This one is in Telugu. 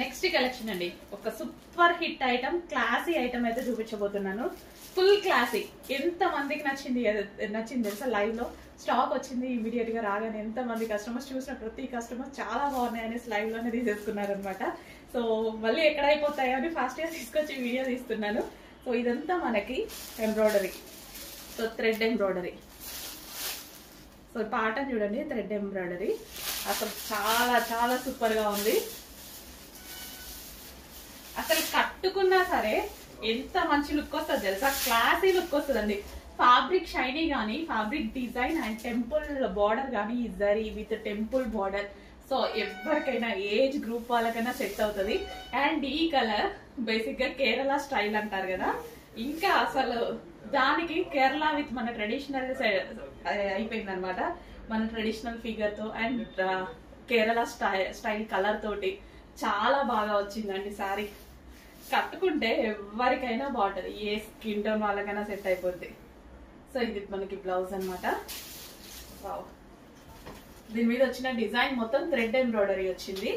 నెక్స్ట్ కలెక్షన్ అండి, ఒక super hit item, classy item అయితే చూపించబోతున్నాను. Full classy. ఎంత మందికి నచ్చింది తెలుసా? లైవ్ లో స్టాక్ వచ్చింది ఇమీడియట్ గా రాగానే ఎంత మంది కస్టమర్స్ చూసిన ప్రతి కస్టమర్ చాలా బాగున్నాయి అనేసి లైవ్ లోనే తీసేసుకున్నారు అనమాట. సో మళ్ళీ ఎక్కడ అయిపోతాయో అని ఫాస్ట్ గా తీసుకొచ్చి వీడియో తీస్తున్నాను. సో ఇదంతా మనకి embroidery, so thread embroidery. So పాటను చూడండి, థ్రెడ్ ఎంబ్రాయిడరీ అసలు చాలా చాలా సూపర్ గా ఉంది. అసలు కట్టుకున్నా సరే ఎంత మంచి లుక్ వస్తుంది తెలుసా? క్లాసీ లుక్ వస్తుందండి. ఫ్యాబ్రిక్ షైనీ గానీ, fabric design and temple border గానీ, zari with temple border. So ఎవరికైనా ఏజ్ గ్రూప్ వాళ్ళకైనా సెట్ అవుతుంది. అండ్ ఈ కలర్ బేసిక్ గా కేరళ స్టైల్ అంటారు కదా, ఇంకా అసలు దానికి కేరళ విత్ మన ట్రెడిషనల్ అయిపోయింది అనమాట. మన ట్రెడిషనల్ ఫిగర్ తో అండ్ కేరళ స్టైల్ కలర్ తోటి చాలా బాగా వచ్చిందండి సారీ. కట్టుకుంటే ఎవరికైనా బాగుంటది, ఏ స్కిన్ టోన్ వాళ్ళకైనా సెట్ అయిపోద్ది. సో ఇది మనకి బ్లౌజ్ అనమాట. దీని మీద వచ్చిన డిజైన్ మొత్తం థ్రెడ్ ఎంబ్రాయిడరీ వచ్చింది.